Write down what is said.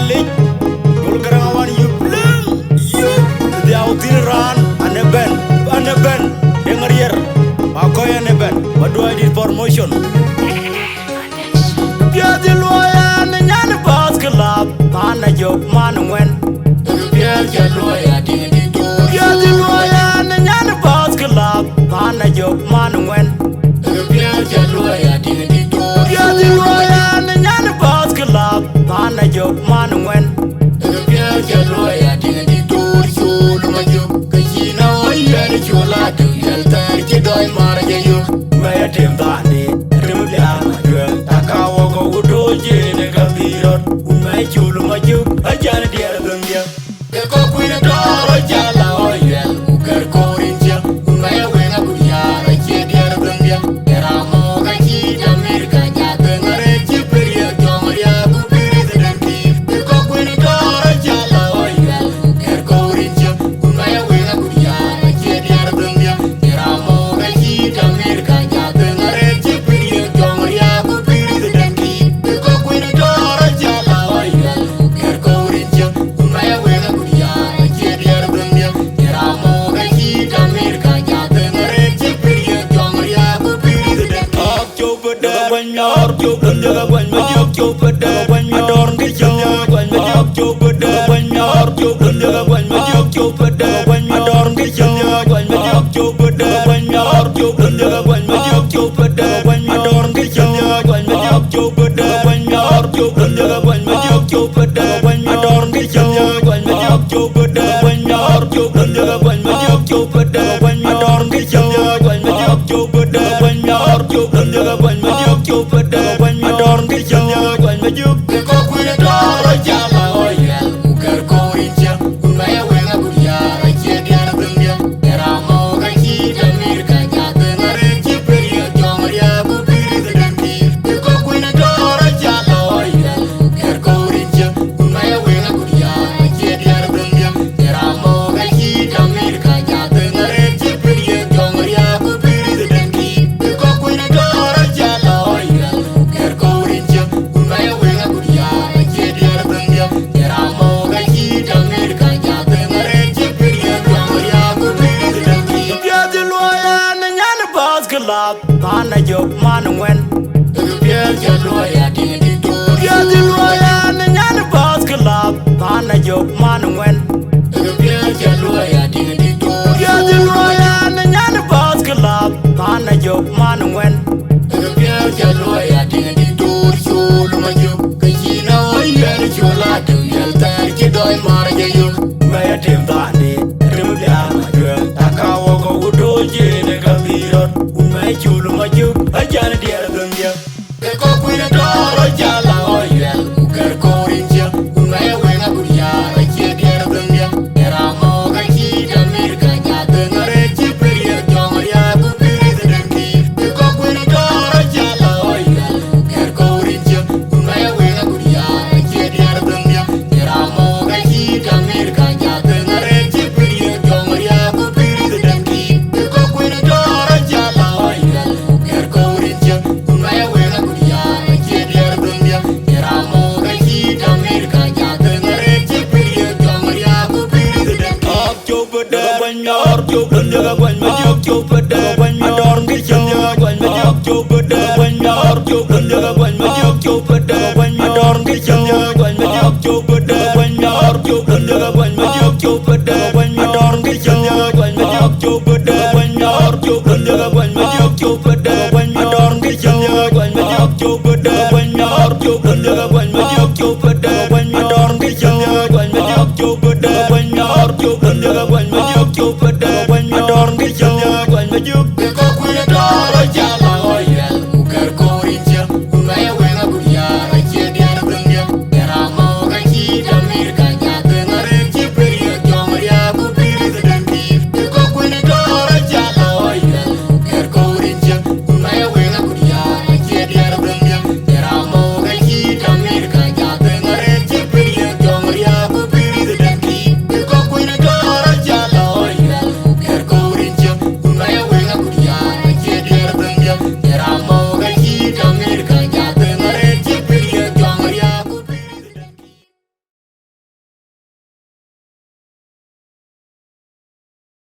Malik Dul Garangawan you bling you the outil ran Ane ben denger yer Makoy ane ben Madua di promotion Biadi loya ne nyane bas club Mana jok mana ngwen Biadi loya di do Biadi loya ne nyane bas club Mana jok mana ngwen Biadi loya di do Biadi loya ne nyane bas club Mana jok mana ngwen Biadi loya di do Chulu ma jok Kajina waya di chula Du yal tar chidoi mara jayo Maya tim tani Rimlia madua Takawa ko udo jene kabirot Unai chulu ma jok Ajana diara gengya Eko kuina doro jala oyel Ukar korinja Unai wenga kuyara Che diara gengya Era moga chida mirka Jata ngare chiperia Jongria kupiri sedanki Eko kuina doro jala oyel Ukar korinja Unai wenga kuyara Che diara gengya Era moga chida mirka Jata ngare chiperia Jongria kupiri sedanki Eko kuina doro jala oyel Ukar korinja Unai wenga kuyara Che diara gengya Era moga chida mirka Jata ngare chiperia Jongria kupiri sedanki Or jaga ban majok chopada ador ke jaga ban majok chopada or jaga ban majok chopada ador ke jaga ban majok chopada or jaga ban majok chopada ador ke jaga ban majok chopada or jaga ban majok chopada ador ke jaga ban majok chopada or jaga ban majok chopada ador ke jaga ban majok chopada or jaga ban majok chopada ador ke jaga ban majok ko kuina doro jala oyel ukar korinja unaya wenga kuyara che diara gengya era moga chida mirka jata ngare chiperia jongria kupiri sedanki ko kuina doro jala oyel ukar korinja unaya wenga kuyara che diara gengya era moga chida mirka jata ngare chiperia jongria kupiri sedanki ko kuina doro jala oyel ukar korinja unaya wenga kuyara che diara gengya era moga chida mirka jata ngare chiperia jongria kupiri sedanki Biadi loya ne nyane bas club Mana jok mana ngwen Biadi loya di do Biadi loya ne nyane bas club Mana jok mana ngwen Biadi loya di do Biadi loya ne nyane bas club Mana jok mana ngwen Biadi loya di do Chulu ma jok Kajina waya di chula Du yal tar chidoi mara jayo Maya tim tani Rimlia madua Takawa ko udo jene kabirot Unai chulu ma jok Ajana diara gengya Eko kuina doro jala oyel Ukar korinja Unai wenga kuyara Che diara gengya Era moga chida mirka Jata ngare chiperia Jongria kupiri sedanki Eko kuina doro jala oyel Ukar korinja Unai wenga kuyara Che diara gengya Era moga chida mirka Jata ngare chiperia Jongria kupiri sedanki Eko kuina doro jala oyel Ukar korinja Unai wenga kuyara Che diara gengya Era moga chida mirka Jata ngare chiperia Jongria kupiri sedanki Chopada or jaga ban majok chopada ador ke jaga ban majok chopada or jaga ban majok chopada ador ke jaga ban majok chopada or jaga ban majok chopada ador ke jaga ban majok chopada or jaga ban majok chopada ador ke jaga ban majok chopada or jaga ban majok chopada ador ke jaga ban majok chopada or jaga ban majok chopada ador ke jaga ban majok